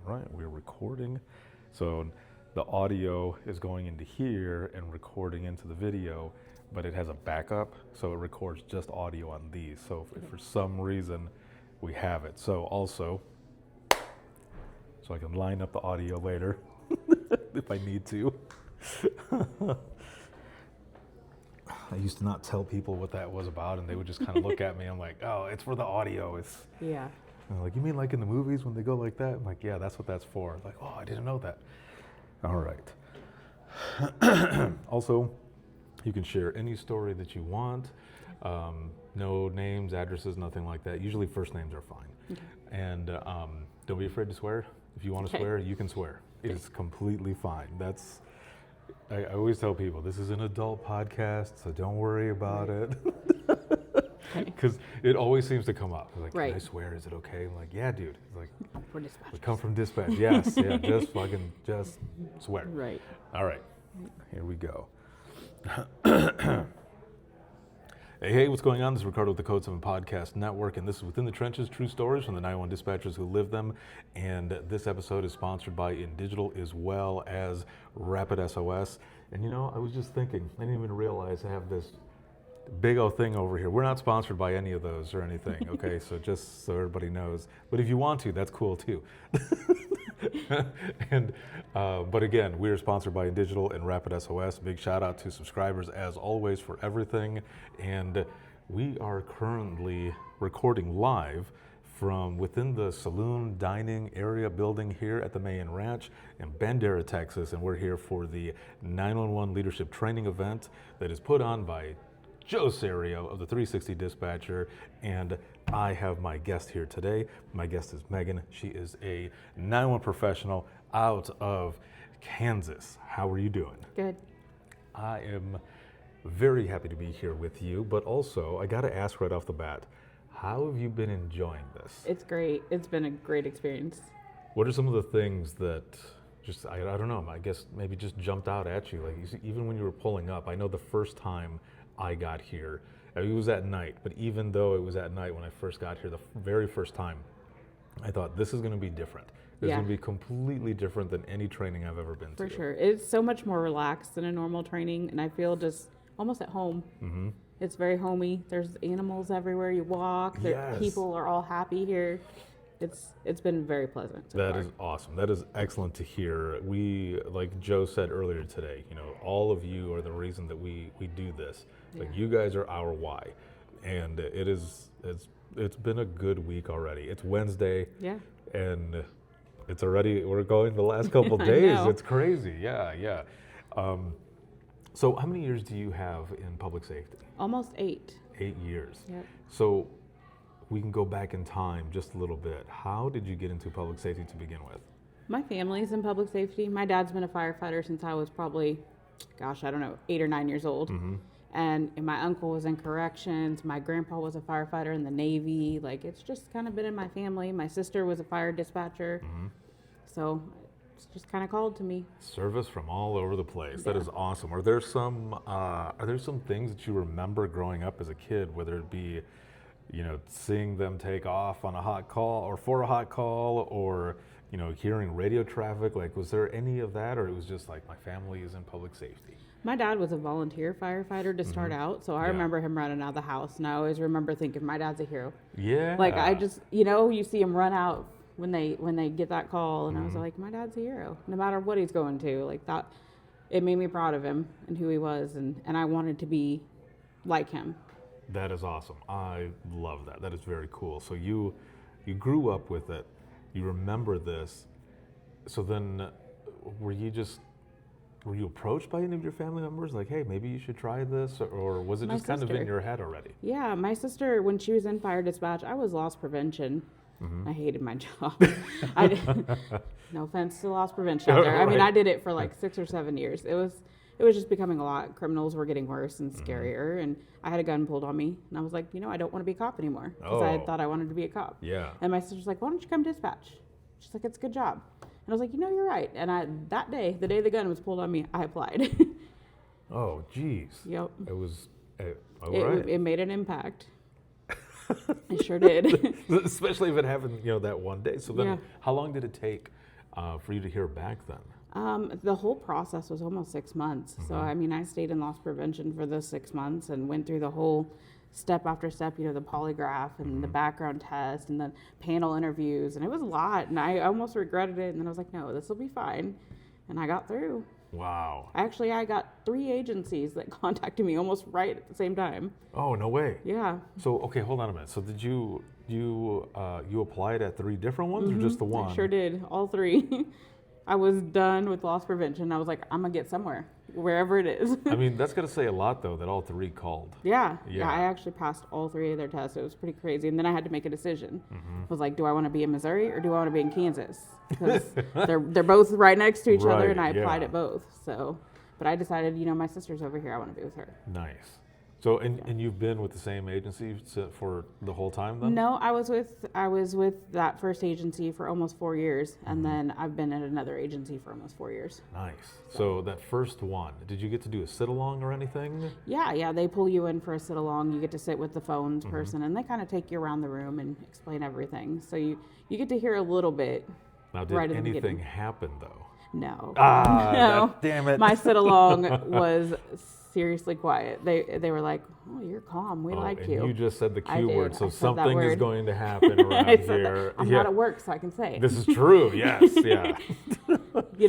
right, we're recording. So the audio is going into here and recording into the video, but it has a backup, so it records just audio on these. So if for some reason we have it. So also, so I can line up the audio later if I need to. I used to not tell people what that was about, and they would just kind of look at me. I'm like, oh, it's for the audio. It's Yeah. And they're like, you mean like in the movies when they go like that? I'm like, yeah, that's what that's for. Like, oh, I didn't know that. All right. Also, you can share any story that you want. No names, addresses, nothing like that. Usually first names are fine. Okay. And don't be afraid to swear. If you want to swear, you can swear. It is completely fine. I always tell people, this is an adult podcast, so don't worry about it. Because it always seems to come up. Like, can I swear? Is it okay? I'm like, yeah, dude. It's like, we're dispatchers. We come from dispatch. Yes, yeah, just swear. Right. All right, here we go. Hey, what's going on? This is Ricardo with the Code 7 Podcast Network, and this is Within the Trenches, True Stories from the 911 dispatchers who live them. And this episode is sponsored by InDigital as well as Rapid SOS. And you know, I was just thinking, I didn't even realize I have this big old thing over here. We're not sponsored by any of those or anything, okay? So just so everybody knows. But if you want to, that's cool too. But again, we are sponsored by InDigital and Rapid SOS. Big shout out to subscribers as always for everything. And we are currently recording live from within the saloon dining area building here at the Mayan Ranch in Bandera, Texas. And we're here for the 911 Leadership Training event that is put on by Joe Serio of the 360 Dispatcher, and I have my guest here today. My guest is Megan. She is a 911 professional out of Kansas. How are you doing? Good. I am very happy to be here with you, but also I got to ask right off the bat, how have you been enjoying this? It's great. It's been a great experience. What are some of the things that just, I don't know, I guess maybe just jumped out at you? Like, you see, even when you were pulling up, I know the first time I got here, it was at night, but even though it was at night when I first got here, the very first time, I thought this is going to be different. This is going to be completely different than any training I've ever been to. For sure. It's so much more relaxed than a normal training, and I feel just almost at home. Mm-hmm. It's very homey. There's animals everywhere you walk. Yes. People are all happy here. It's been very pleasant so far. That is awesome. That is excellent to hear. We, like Joe said earlier today, you know, all of you are the reason that we do this. Like, you guys are our why, and it's been a good week already. It's Wednesday, and it's already, we're going the last couple days. It's crazy, yeah. So how many years do you have in public safety? Almost 8. 8 years. Yep. So we can go back in time just a little bit. How did you get into public safety to begin with? My family's in public safety. My dad's been a firefighter since I was probably, 8 or 9 years old. Mm-hmm. And my uncle was in corrections. My grandpa was a firefighter in the Navy. Like, it's just kind of been in my family. My sister was a fire dispatcher. Mm-hmm. So it's just kind of called to me. Service from all over the place. That is awesome. Are there some things that you remember growing up as a kid, whether it be, you know, seeing them take off on a hot call or for a hot call, or, you know, hearing radio traffic? Like, was there any of that, or it was just like, my family is in public safety? My dad was a volunteer firefighter to start out, so I remember him running out of the house, and I always remember thinking, my dad's a hero. Yeah. Like, I just, you know, you see him run out when they get that call, and I was like, my dad's a hero, no matter what he's going to. Like, that, it made me proud of him and who he was, and I wanted to be like him. That is awesome. I love that. That is very cool. So you grew up with it. You remember this. So then, were you approached by any of your family members? Like, hey, maybe you should try this? Or was it just kind of in your head already? Yeah, my sister, when she was in fire dispatch, I was loss prevention. Mm-hmm. I hated my job. No offense to loss prevention out there. I mean, I did it for like 6 or 7 years. It was just becoming a lot. Criminals were getting worse and scarier, and I had a gun pulled on me, and I was like, you know, I don't want to be a cop anymore, because I thought I wanted to be a cop. Yeah. And my sister's like, why don't you come dispatch? She's like, it's a good job. And I was like, you know, you're right. And that day, the day the gun was pulled on me, I applied. Oh, geez. Yep. It was, all right. It made an impact. It sure did. Especially if it happened, you know, that one day. So then how long did it take for you to hear back then? The whole process was almost 6 months. So, I mean, I stayed in loss prevention for those 6 months and went through the whole step after step, the polygraph and the background test and the panel interviews. And it was a lot. And I almost regretted it. And then I was like, no, this will be fine. And I got through. Wow. Actually, I got 3 agencies that contacted me almost right at the same time. Oh, no way. Yeah. So, okay, hold on a minute. So did you applied at 3 different ones or just the one? I sure did. All 3. I was done with loss prevention. I was like, I'm going to get somewhere, wherever it is. I mean, that's got to say a lot, though, that all 3 called. Yeah. I actually passed all 3 of their tests. It was pretty crazy. And then I had to make a decision. I was like, do I want to be in Missouri or do I want to be in Kansas? Because they're both right next to each other, and I applied at both. So, but I decided, my sister's over here. I want to be with her. Nice. So, and you've been with the same agency for the whole time then? No, I was with that first agency for almost 4 years, and then I've been at another agency for almost 4 years. Nice. So that first one, did you get to do a sit-along or anything? Yeah, they pull you in for a sit-along. You get to sit with the phones person, and they kind of take you around the room and explain everything. So you get to hear a little bit. Now, did right anything happen, though? No. No. Damn it. My sit-along was seriously quiet. They were like, oh, you're calm. We like you. And you just said the Q word, so I said something that is word. going to happen around here. I'm not at work, so I can say it. This is true. Yes. Yeah.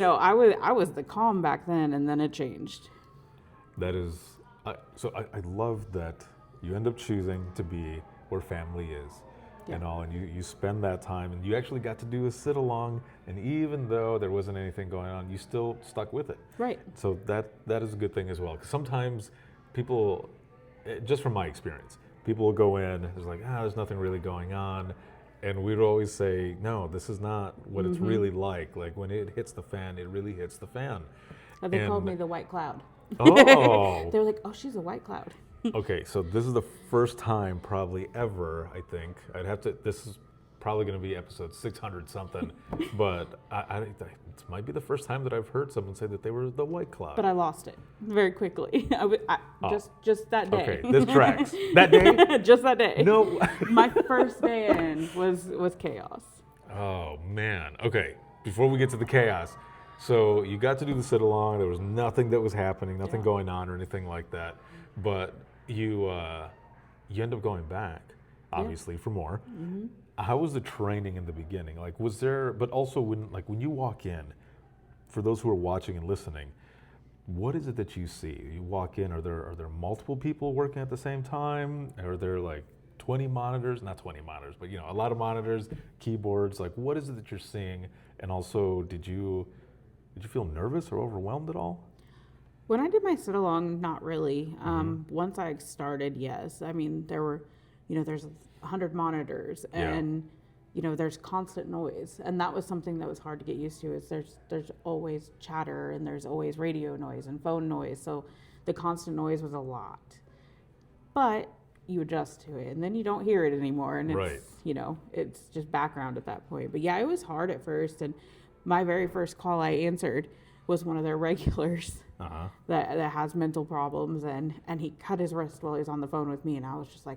I was the calm back then, and then it changed. That is, I love that you end up choosing to be where family is. And all, and you spend that time, and you actually got to do a sit-along, and even though there wasn't anything going on, you still stuck with it. Right. So that is a good thing as well, because sometimes people, just from my experience, people will go in, there's like, there's nothing really going on, and we'd always say, no, this is not what it's really like. Like when it hits the fan, it really hits the fan. They called me the white cloud. Oh. They were like, oh, she's a white cloud. Okay, so this is the first time probably ever, I think. This is probably going to be episode 600 something, but it might be the first time that I've heard someone say that they were the white cloud. But I lost it very quickly. Just that day. Okay, this tracks. That day? Just that day. No. My first day in was chaos. Oh, man. Okay, before we get to the chaos, so you got to do the sit-along. There was nothing that was happening, nothing going on or anything like that, but you end up going back, obviously, for more. How was the training in the beginning? Like, was there? But also, when you walk in, for those who are watching and listening, what is it that you see? You walk in. Are there multiple people working at the same time? Are there like 20 monitors? Not 20 monitors, but a lot of monitors, keyboards. Like, what is it that you're seeing? And also, did you feel nervous or overwhelmed at all? When I did my sit-along, not really. Once I started, yes. I mean, there were, there's 100 monitors, and, there's constant noise. And that was something that was hard to get used to, is there's always chatter, and there's always radio noise and phone noise. So the constant noise was a lot. But you adjust to it, and then you don't hear it anymore. And it's, it's just background at that point. But yeah, it was hard at first. And my very first call I answered was one of their regulars. That has mental problems, and he cut his wrist while he was on the phone with me, and I was just like,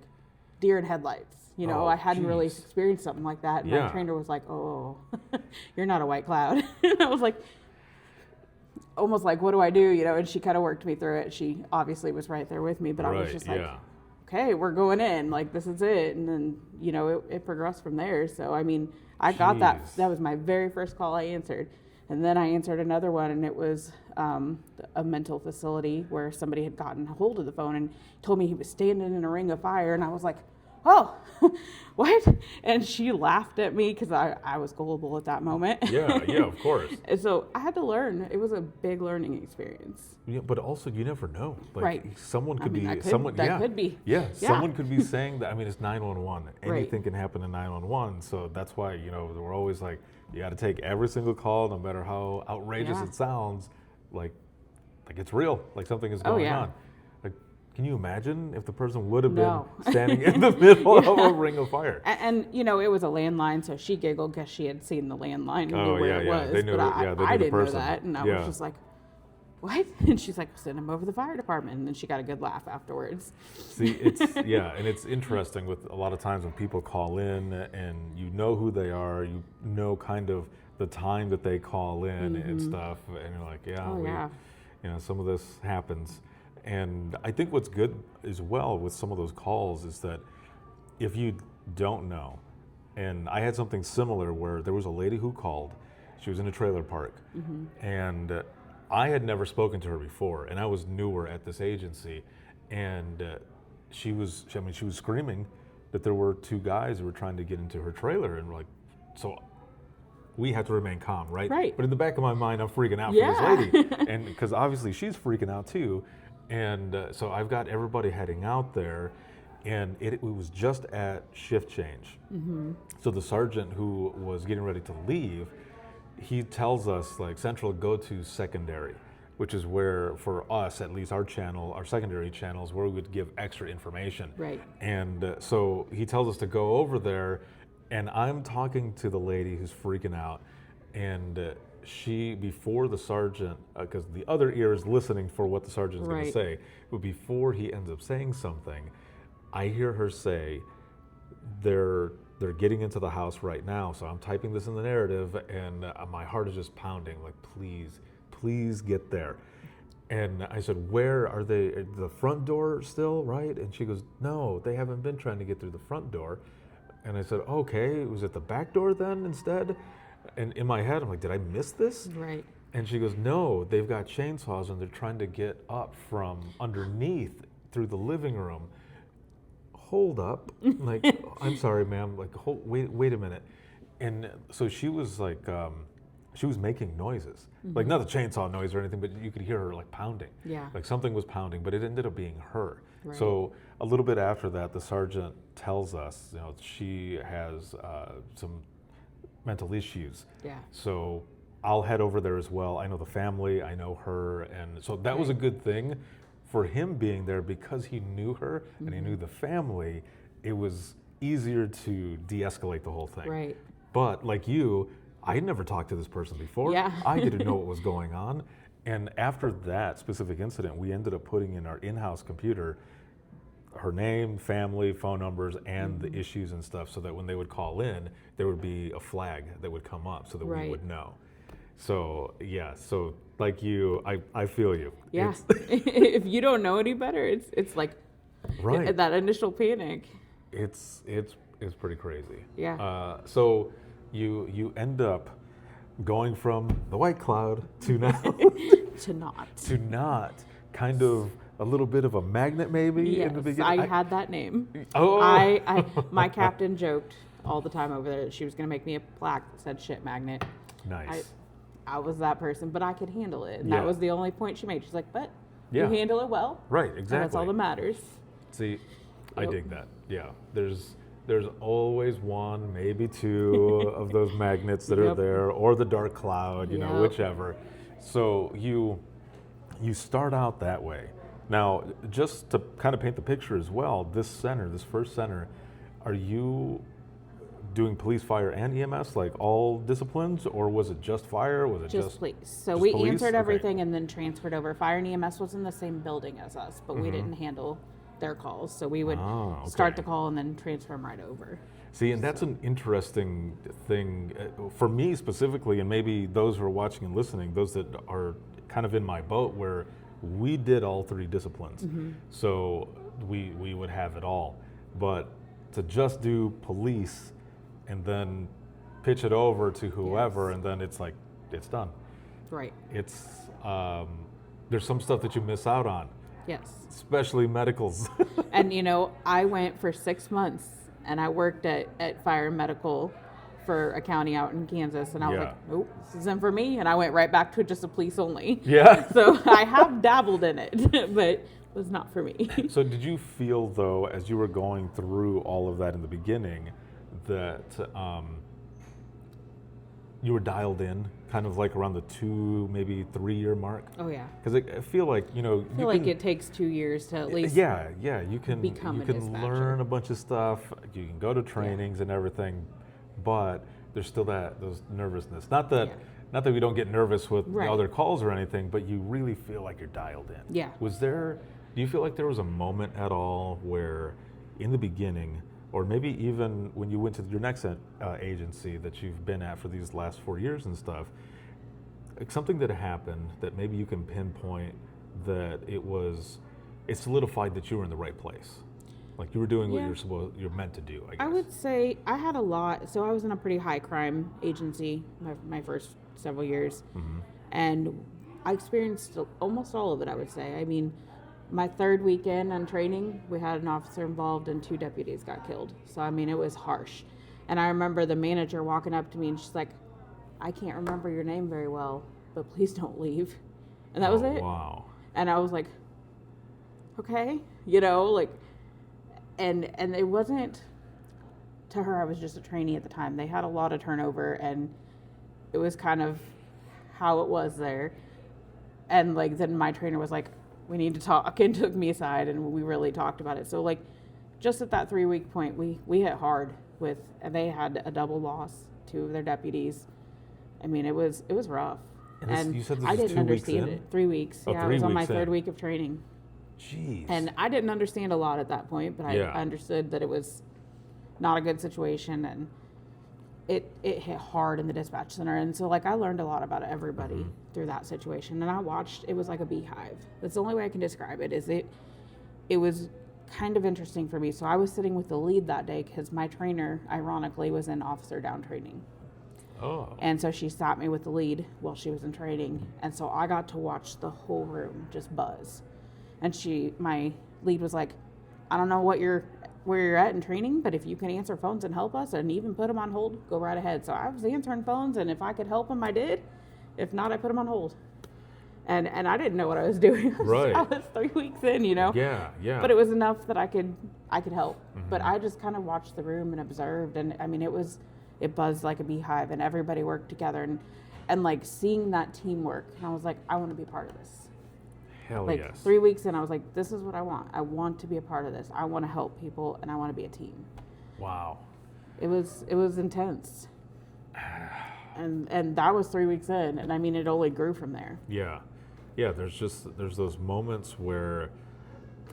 deer in headlights. I hadn't really experienced something like that, and my trainer was like, oh, you're not a white cloud. And I was like, almost like, what do I do? And she kind of worked me through it. She obviously was right there with me, but I was just like, okay, we're going in, like, this is it. And then, it progressed from there. So, I mean, I got that was my very first call I answered. And then I answered another one, and it was a mental facility where somebody had gotten a hold of the phone and told me he was standing in a ring of fire. And I was like, oh, what? And she laughed at me because I was gullible at that moment. Yeah, of course. And so I had to learn. It was a big learning experience. Yeah, but also you never know. Like, right. Someone could be. That could be. Yeah, someone could be saying that. I mean, it's 911. Anything can happen in 911. So that's why, we're always like, you got to take every single call, no matter how outrageous it sounds. Like it's real. Like something is going on. Like, can you imagine if the person would have been standing in the middle of a ring of fire? And it was a landline, so she giggled because she had seen the landline and knew where it was. They knew I didn't know that, and I was just like, what? And she's like, send him over to the fire department. And then she got a good laugh afterwards. See, it's, and it's interesting with a lot of times when people call in and you know who they are, kind of the time that they call in and stuff, and you're like, yeah, Oh, yeah. you know, some of this happens. And I think what's good as well with some of those calls is that if you don't know, and I had something similar where there was a lady who called, she was in a trailer park, and I had never spoken to her before, and I was newer at this agency, and she was screaming that there were two guys who were trying to get into her trailer, and we're like, so we have to remain calm, right? Right. But in the back of my mind, I'm freaking out Yeah. for this lady, and because obviously she's freaking out too, and so I've got everybody heading out there, and it was just at shift change. So the sergeant who was getting ready to leave, he tells us, like, Central, go to secondary, which is where, for us, at least our channel, our secondary channels, where we would give extra information. Right. And so he tells us to go over there, and I'm talking to the lady who's freaking out, and she, before the sergeant, because the other ear is listening for what the sergeant's going to Right. say, but before he ends up saying something, I hear her say, they're getting into the house right now. So I'm typing this in the narrative, and my heart is just pounding, like, please get there. And I said, where are they? The front door still, right? And she goes, no, they haven't been trying to get through the front door. And I said, okay, was it the back door then instead? And in my head, I'm like, did I miss this? Right. And she goes, no, they've got chainsaws and they're trying to get up from underneath through the living room. Hold up. Like, I'm sorry, ma'am. Like, wait a minute. And so she was like, she was making noises. Like, not the chainsaw noise or anything, but you could hear her like pounding. Yeah. Like something was pounding, but it ended up being her. Right. So a little bit after that, the sergeant tells us, you know, she has some mental issues. Yeah. So I'll head over there as well. I know the family, I know her, and so that was a good thing for him being there because he knew her and he knew the family. It was easier to de-escalate the whole thing. Right. But like you, I had never talked to this person before. Yeah. I didn't know what was going on. And after that specific incident, we ended up putting in our in-house computer her name, family, phone numbers, and the issues and stuff, so that when they would call in, there would be a flag that would come up so that we Right. would know. So yeah, so like you, I feel you. Yeah. It's, If you don't know any better, it's like right. that initial panic. It's pretty crazy. Yeah. So you end up going from the white cloud to now To not. to not, kind of a little bit of a magnet maybe Yes, in the beginning. I had that name. Oh. I my captain joked all the time over there that she was going to make me a plaque that said shit magnet. Nice. I was that person, but I could handle it. And Yeah. that was the only point she made. She's like, but Yeah. you handle it well. Right, And exactly. that's all that matters. See, I Yep. dig that. Yeah, there's always one, maybe two of those magnets that are Yep. there, or the dark cloud, you know, Yep. whichever. So you start out that way. Now, just to kind of paint the picture as well, this center, this first center, are you doing police, fire, and EMS, like all disciplines, or was it just fire? Was it Just police. So just we police? answered Okay. everything and then transferred over. Fire and EMS was in the same building as us, but we didn't handle their calls. So we would Ah, okay. start the call and then transfer them right over. See, and that's an interesting thing for me specifically, and maybe those who are watching and listening, those that are kind of in my boat, where we did all three disciplines. So we would have it all. But to just do police and then pitch it over to whoever, Yes. and then it's like, it's done. Right. It's, there's some stuff that you miss out on, Yes. especially medicals. And you know, I went for 6 months and I worked at Fire and Medical for a county out in Kansas, and I was Yeah. like, nope, this isn't for me. And I went right back to just a police only. Yeah. So I have dabbled in it, but it was not for me. So did you feel, though, as you were going through all of that in the beginning, that you were dialed in, kind of like around the 2, maybe 3-year mark? Oh yeah. Because I feel like, you know, I feel like it takes 2 years to at least. yeah, you can become you a can dispatcher. learn a bunch of stuff. You can go to trainings and everything, but there's still those nervousness. Not that Yeah. not that we don't get nervous with Right. other calls or anything, but you really feel like you're dialed in. Yeah. Do you feel like there was a moment at all where, in the beginning, or maybe even when you went to your next agency that you've been at for these last 4 years and stuff, something that happened that maybe you can pinpoint that it solidified that you were in the right place, like you were doing Yeah. what you're meant to do, I guess. I would say I had a lot. So I was in a pretty high crime agency my first several years, and I experienced almost all of it. I would say. I mean, my third weekend on training, we had an officer involved and 2 deputies got killed. So I mean, it was harsh. And I remember the manager walking up to me and she's like, "I can't remember your name very well, but please don't leave." And that was it. Wow. And I was like, okay, you know, like, and it wasn't, to her, I was just a trainee at the time. They had a lot of turnover, and it was kind of how it was there. And like, then my trainer was like, "We need to talk," and took me aside, and we really talked about it. So like, just at that 3-week point, we hit hard and they had a double loss, 2 of their deputies. I mean, it was rough. And you said this I was didn't 2 weeks understand in? it. 3 weeks. Oh, Yeah, I 3 was on my weeks in. 3rd week of training. Jeez. And I didn't understand a lot at that point, but I Yeah. understood that it was not a good situation, and it hit hard in the dispatch center. And so like, I learned a lot about everybody through that situation, and I watched, it was like a beehive. That's the only way I can describe it. It was kind of interesting for me. So I was sitting with the lead that day because my trainer, ironically, was in officer down training. Oh. And so she sat me with the lead while she was in training. And so I got to watch the whole room just buzz. And my lead was like, "I don't know where you're at in training, but if you can answer phones and help us and even put them on hold, go right ahead." So I was answering phones, and if I could help them, I did. If not, I put them on hold. And I didn't know what I was doing. Right. I was 3 weeks in, you know? Yeah, yeah. But it was enough that I could help. But I just kind of watched the room and observed, and I mean, it buzzed like a beehive, and everybody worked together, and like seeing that teamwork, and I was like, I want to be part of this. Hell Like yes. 3 weeks in, I was like, this is what I want. I want to be a part of this. I want to help people, and I want to be a team. Wow. It was intense. And that was 3 weeks in, and I mean, it only grew from there. Yeah. Yeah, there's those moments where,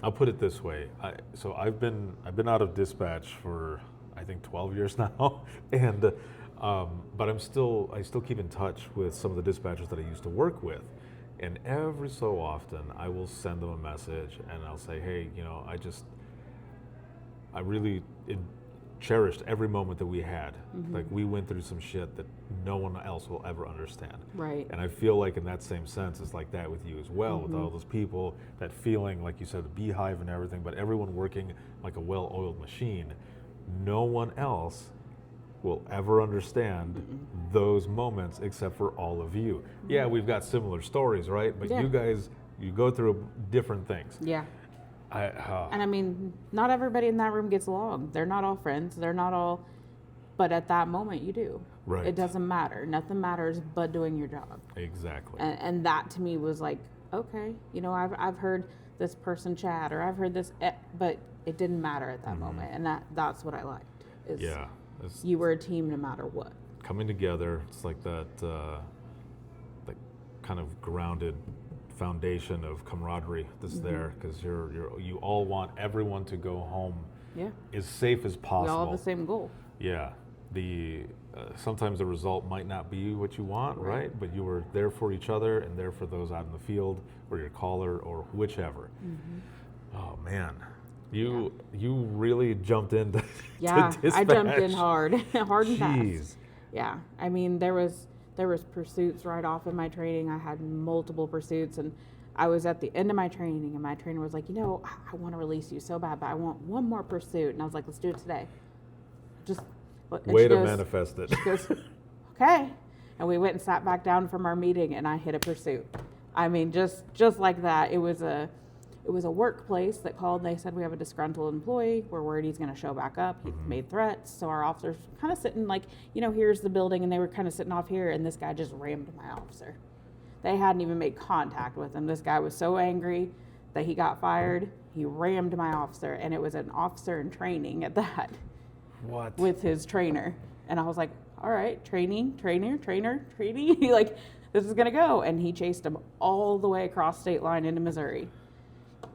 I'll put it this way. So I've been out of dispatch for I think 12 years now, and but I still keep in touch with some of the dispatchers that I used to work with, and every so often I will send them a message and I'll say, "Hey, you know, I really cherished every moment that we had. Like, we went through some shit that no one else will ever understand." Right. And I feel like in that same sense, it's like that with you as well, with all those people, that feeling, like you said, the beehive and everything, but everyone working like a well-oiled machine. No one else will ever understand those moments except for all of you. Yeah, we've got similar stories, right? But Yeah. you guys, you go through different things. Yeah. I And I mean, not everybody in that room gets along. They're not all friends. They're not all, but at that moment you do. Right. It doesn't matter. Nothing matters but doing your job. Exactly. And that to me was like, okay, you know, I've heard this person chat, or I've heard this, but it didn't matter at that moment. And that's what I liked. Is Yeah. It's you were a team no matter what. coming together. It's like that kind of grounded foundation of camaraderie that's there, because you all want everyone to go home Yeah. as safe as We possible. all have the same goal. Yeah. Sometimes the result might not be what you want, right? But you were there for each other and there for those out in the field, or your caller, or whichever. Oh man, you really jumped into Yeah, to I jumped in dispatch. hard, hard and Jeez. fast. Yeah, I mean, there was pursuits right off in my training. I had multiple pursuits, and I was at the end of my training, and my trainer was like, "You know, I want to release you so bad, but I want one more pursuit." And I was like, "Let's do it today." Just and Way she to goes- manifest it. She goes, "Okay," and we went and sat back down from our meeting, and I hit a pursuit. I mean, just like that. It was a workplace that called. They said, "We have a disgruntled employee. We're worried he's going to show back up. He's made threats." So our officers kind of sitting like, you know, here's the building, and they were kind of sitting off here, and this guy just rammed my officer. They hadn't even made contact with him. This guy was so angry that he got fired. He rammed my officer, and it was an officer in training at that. What? With his trainer. And I was like, all right, trainer, like, this is going to go. And he chased him all the way across state line into Missouri.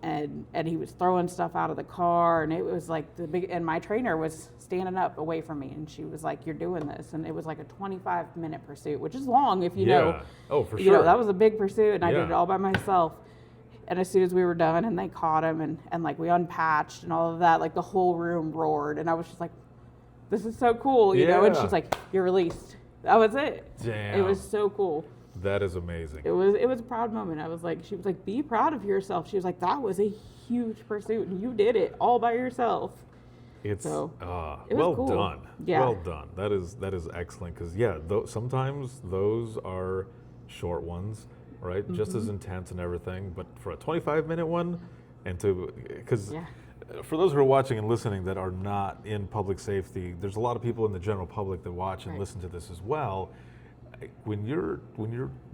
and he was throwing stuff out of the car, and it was like and my trainer was standing up away from me, and she was like, "You're doing this," and it was like a 25-minute pursuit, which is long if you know. Oh, for You sure. know, that was a big pursuit, and I did Yeah. it all by myself. And as soon as we were done, and they caught him, and like we unpatched and all of that, like the whole room roared, and I was just like, "This is so cool," you know. And Yeah. she's like, "You're released." That was it. Damn. It was so cool. That is amazing. It was a proud moment. I was like, she was like, "Be proud of yourself." She was like, "That was a huge pursuit, and you did it all by yourself." It's So, it was well cool. done. Yeah. Well done. That is excellent because sometimes those are short ones, right? Just Mm-hmm. as intense and everything, but for a 25-minute one, and because Yeah. for those who are watching and listening that are not in public safety, there's a lot of people in the general public that watch and Right. listen to this as well. When you're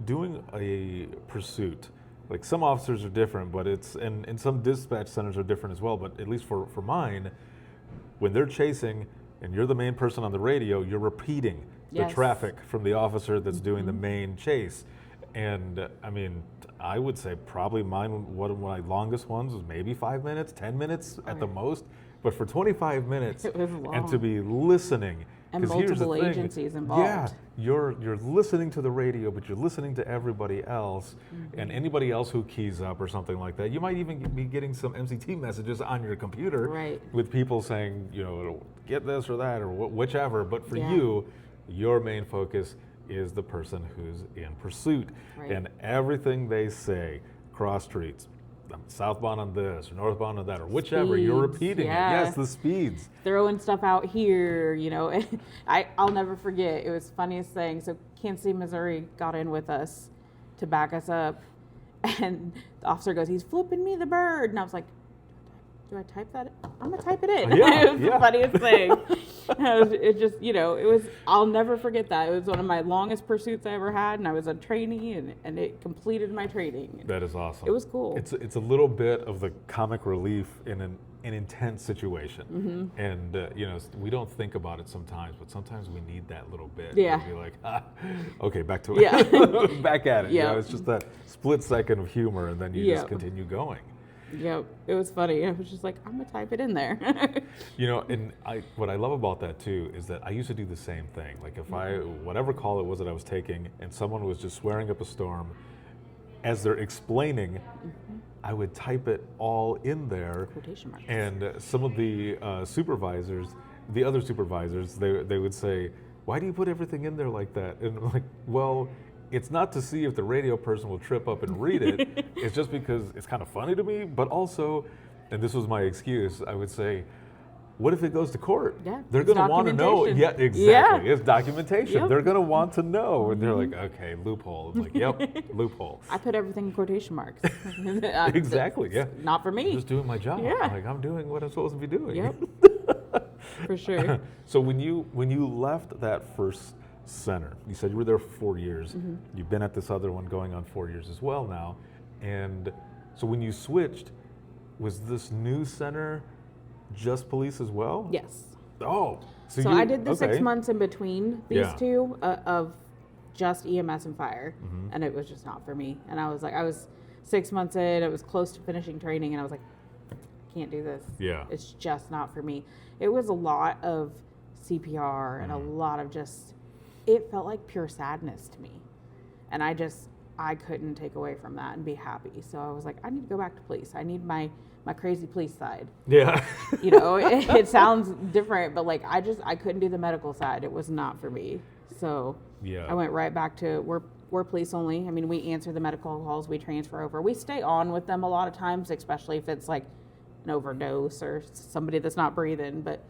doing a pursuit, like some officers are different, but and some dispatch centers are different as well. But at least for mine, when they're chasing and you're the main person on the radio, you're repeating the Yes. traffic from the officer that's doing the main chase. And I mean, I would say probably mine, one of my longest ones was maybe 5 minutes, 10 minutes at the Right. most. But for 25 minutes, It was and to long. be listening, And 'cause here's the multiple thing, agencies involved. Yeah, you're listening to the radio, but you're listening to everybody else, and anybody else who keys up or something like that. You might even be getting some MCT messages on your computer Right. with people saying, get this or that or whichever. But for Yeah. you, your main focus is the person who's in pursuit, Right. and everything they say, cross streets, southbound on this or northbound on that or whichever, you're Speeds, repeating yeah. it. Yes, the speeds. Throwing stuff out here, you know. I'll never forget. It was the funniest thing. So Kansas City, Missouri got in with us to back us up, and the officer goes, "He's flipping me the bird," and I was like, "Do I type that? I'm gonna type it in." Yeah, It was yeah. the funniest thing. It just, it was. I'll never forget that. It was one of my longest pursuits I ever had, and I was a trainee, and it completed my training. That is awesome. It was cool. It's a little bit of the comic relief in an intense situation, and we don't think about it sometimes, but sometimes we need that little bit. Yeah. To be like, okay, back to it. Yeah. Back at it. Yeah. It's just that split second of humor, and then you just Yeah. continue going. Yep, it was funny. I was just like, I'm gonna type it in there. And what I love about that too is that I used to do the same thing. Like if whatever call it was that I was taking, and someone was just swearing up a storm, as they're explaining, I would type it all in there. Quotation marks. And some of the supervisors, the other supervisors, they would say, "Why do you put everything in there like that?" And I'm like, well, it's not to see if the radio person will trip up and read it. It's just because it's kind of funny to me, but also, and this was my excuse, I would say, what if it goes to court? Yeah, They're it's going to want to know. documentation. Yeah, exactly. Yeah. It's documentation. Yep. They're going to want to know. And they're like, okay, loophole. I'm like, yep, loophole. I put everything in quotation marks. Exactly, yeah. Not for I'm me. just doing my job. Yeah. Like, I'm doing what I'm supposed to be doing. Yep. For sure. So when you left that first center, you said you were there for 4 years. Mm-hmm. You've been at this other one going on 4 years as well now. And so when you switched, was this new center just police as well? Yes. Oh. So I did the 6 okay. months in between these Yeah. two of just EMS and fire, Mm-hmm. and it was just not for me. And I was 6 months in. I was close to finishing training, and I was like, can't do this. Yeah. It's just not for me. It was a lot of CPR and a Mm-hmm. lot of just, it felt like pure sadness to me. And I couldn't take away from that and be happy. So I was like, I need to go back to police. I need my crazy police side. Yeah. It sounds different, but like I couldn't do the medical side. It was not for me. So Yeah. I went right back to we're police only. I mean, we answer the medical calls, we transfer over. We stay on with them a lot of times, especially if it's like an overdose or somebody that's not breathing, but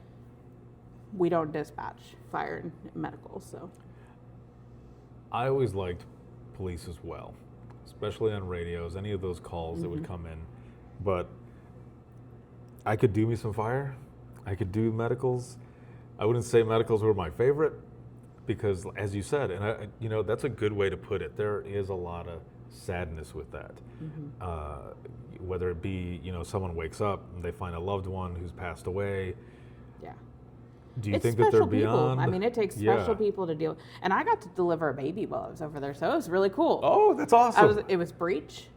we don't dispatch fire and medical. So I always liked police as well, especially on radios, any of those calls that would come in. But I could do me some fire. I could do medicals. I wouldn't say medicals were my favorite because, as you said, and that's a good way to put it. There is a lot of sadness with that. Whether it be, someone wakes up and they find a loved one who's passed away. yeah. Do you It's think that they're special people. beyond? I mean, it takes special Yeah. people to deal. And I got to deliver a baby while I was over there, so it was really cool. Oh, that's awesome. It was breech,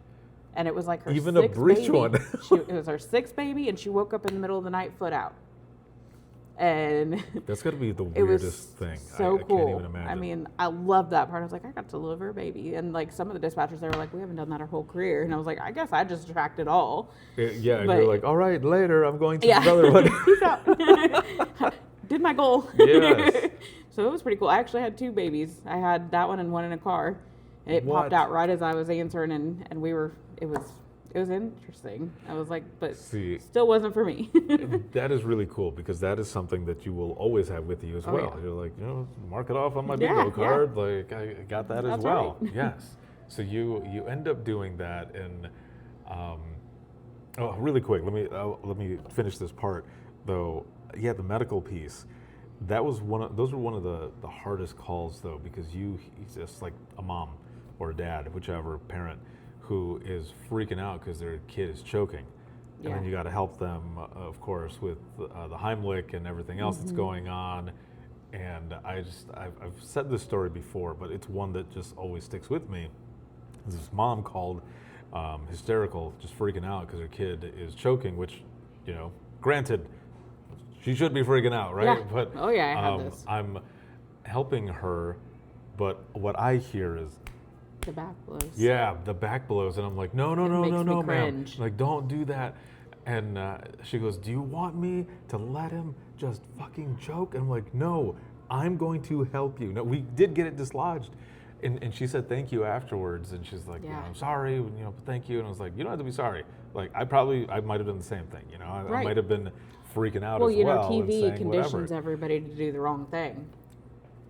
and it was like her Even a sixth breech baby. one. It was her sixth baby, and she woke up in the middle of the night, foot out. And That's got to be the it was weirdest thing. so I cool. can't even imagine. I mean, I love that part. I was like, I got to deliver a baby, and like some of the dispatchers, they were like, we haven't done that our whole career, and I was like, I guess I just tracked it all. Yeah, and but- you're like, all right, later, I'm going to Yeah. another one. Peace out. Did my goal. Yes. So it was pretty cool. I actually had two babies. I had that one and one in a car. And it What? popped out right as I was answering, and we were. It was interesting. I was like, but See, still wasn't for me. that is really cool because that is something that you will always have with you as Oh, well. yeah. You're like, mark it off on my Yeah, bingo yeah. card. Like, I got that as That's well. right. Yes. So you end up doing that, and really quick. Let me finish this part though. Yeah, the medical piece. Those were one of the hardest calls though, because he's just like a mom or a dad, whichever parent, who is freaking out because their kid is choking. And then Yeah. you got to help them, of course, with the Heimlich and everything else that's going on. And I've said this story before, but it's one that just always sticks with me. This mom called hysterical, just freaking out because her kid is choking, which, granted, she should be freaking out, right? Yeah. But Oh, yeah, I had this. I'm helping her, but what I hear is, The back blows. yeah, the back blows, and I'm like, no, makes me ma'am, cringe. like, don't do that. And she goes, do you want me to let him just fucking choke? And I'm like, no, I'm going to help you. No, we did get it dislodged, and she said thank you afterwards, and she's like, Yeah. I'm sorry, thank you. And I was like, you don't have to be sorry. Like, I might have done the same thing, I Right. might have been freaking out Well, as well. and TV saying conditions whatever. everybody to do the wrong thing.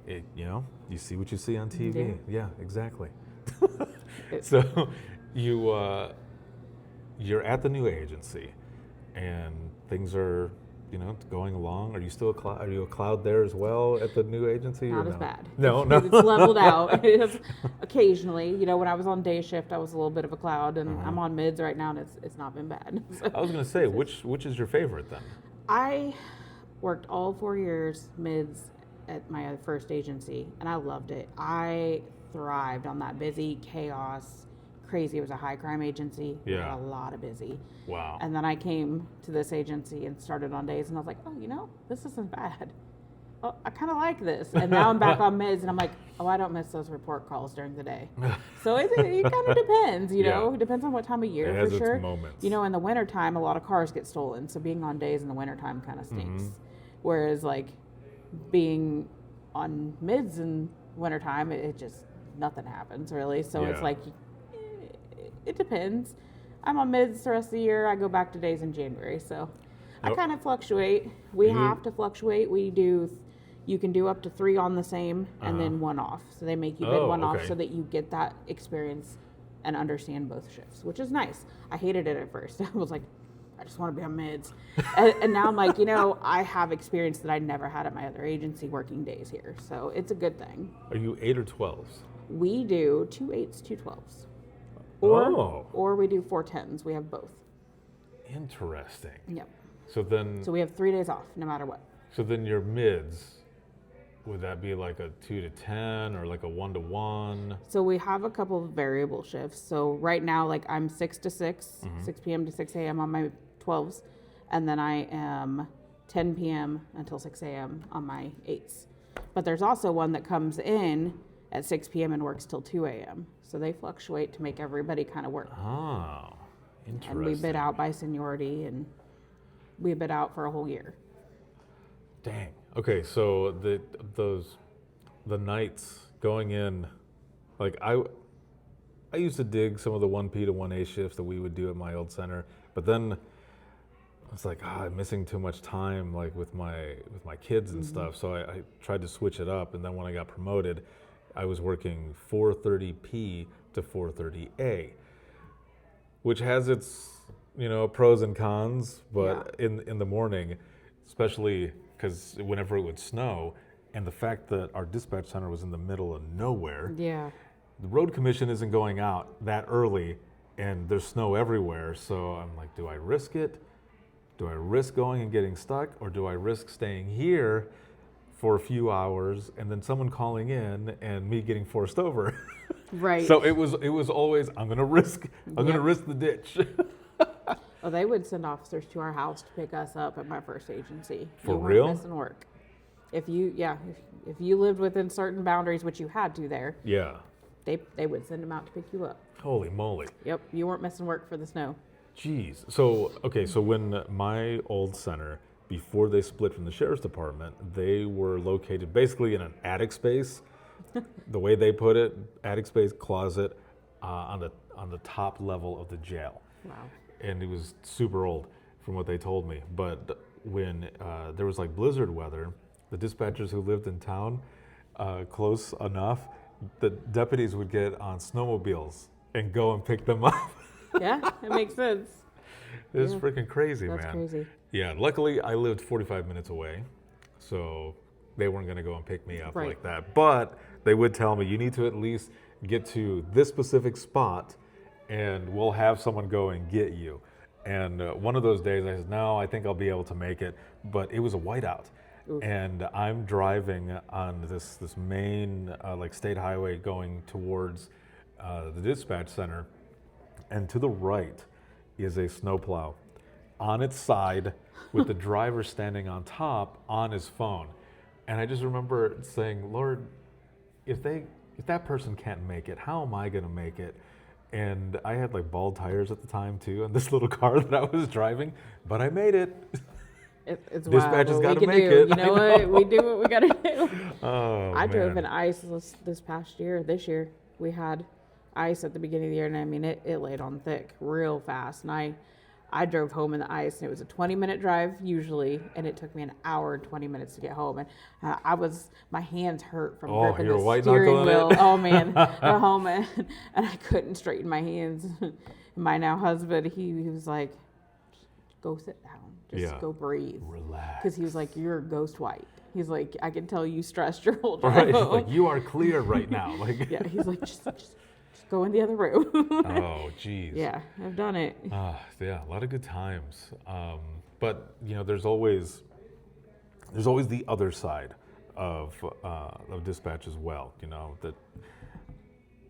You see what you see on TV. Yeah. Yeah, exactly. It- So you're at the new agency, and things are going along. Are you still are you a cloud there as well at the new agency? Not or as no? bad. No, It's leveled out. It's occasionally, when I was on day shift, I was a little bit of a cloud, and Uh-huh. I'm on mids right now, and it's not been bad. So I was going to say, which is your favorite then? I worked all 4 years mids at my first agency, and I loved it. I thrived on that busy chaos, crazy. It was a high crime agency. We Yeah. had a lot of busy. Wow. And then I came to this agency and started on days, and I was like, oh, this isn't bad. Oh, I kind of like this. And now I'm back on mids, and I'm like, oh, I don't miss those report calls during the day. So it kind of depends, Yeah. It depends on what time of year, It for has its sure. moments. In the wintertime, a lot of cars get stolen, so being on days in the wintertime kind of stinks. Mhm. Whereas, like, being on mids in wintertime, it just, nothing happens, really. So it's Yeah. like, it depends. I'm on mids the rest of the year. I go back to days in January, so I Yep. kind of fluctuate. We You- have to fluctuate. You can do up to 3 on the same and then 1 off. So they make you bid Oh, 1 off okay. so that you get that experience and understand both shifts, which is nice. I hated it at first. I was like, I just want to be on mids. and now I'm like, I have experience that I never had at my other agency working days here. So it's a good thing. Are you 8 or 12s? We do 2 8s, 2 12s. Oh. Or we do 4 10s. We have both. Interesting. Yep. So then, So we have 3 days off, no matter what. your mids, would that be like a 2 to 10 or like a 1 to 1? So we have a couple of variable shifts. So right now, like I'm 6 to 6, 6 p.m. to 6 a.m. on my 12s. And then I am 10 p.m. until 6 a.m. on my 8s. But there's also one that comes in at 6 p.m. and works till 2 a.m. So they fluctuate to make everybody kind of work. Oh, interesting. And we bid out by seniority, and we bid out for a whole year. Dang. Okay, so the nights going in, like I used to dig some of the 1P to 1A shifts that we would do at my old center, but then it's like, I'm missing too much time, like with my kids and stuff. So I tried to switch it up, and then when I got promoted, I was working 4:30 to 4:30 which has its pros and cons. But in the morning, especially because whenever it would snow, and the fact that our dispatch center was in the middle of nowhere, Yeah. the road commission isn't going out that early, and there's snow everywhere. So I'm like, do I risk it? Do I risk going and getting stuck, or do I risk staying here for a few hours and then someone calling in and me getting forced over? Right. So it was always, I'm gonna risk the ditch. Well, they would send officers to our house to pick us up at my first agency. For you real? weren't missing work. If you lived within certain boundaries, which you had to there, Yeah. they would send them out to pick you up. Holy moly. Yep, you weren't missing work for the snow. Jeez. So, okay, so when my old center, before they split from the sheriff's department, they were located basically in an attic space. The way they put it, attic space closet on the top level of the jail. Wow. And it was super old from what they told me. But when there was like blizzard weather, the dispatchers who lived in town close enough, the deputies would get on snowmobiles and go and pick them up. Yeah, it makes sense. It's Yeah. freaking crazy, That's man. crazy. Yeah, luckily I lived 45 minutes away, so they weren't going to go and pick me up Right. like that. But they would tell me, you need to at least get to this specific spot, and we'll have someone go and get you. And one of those days I said, no, I think I'll be able to make it. But it was a whiteout. Oof. And I'm driving on this main like state highway going towards the dispatch center, and to the right is a snowplow on its side with the driver standing on top on his phone. And I just remember saying, Lord, if that person can't make it, how am I going to make it? And I had like bald tires at the time too, in this little car that I was driving, but I made it. It's Dispatch has wild what gotta we can make do. it. You know I what? We do what we gotta do. Oh, I drove man. in ice this past year. This year we had ice at the beginning of the year, and I mean it laid on thick real fast. And I drove home in the ice, and it was a 20-minute drive usually, and it took me an hour and 20 minutes to get home. And my hands hurt from gripping you're the white steering knuckling wheel. it? Oh man, got home and I couldn't straighten my hands. My now husband, he was like, "Go sit down, just Yeah. go breathe." Relax. Because he was like, "You're ghost white." He's like, "I can tell you stressed your whole Right, drive he's home." like, you are clear right now. Like, Yeah, he's like, just go in the other room. oh, geez. Yeah, I've done it. Yeah, a lot of good times. But you know, there's always the other side of dispatch as well. You know, that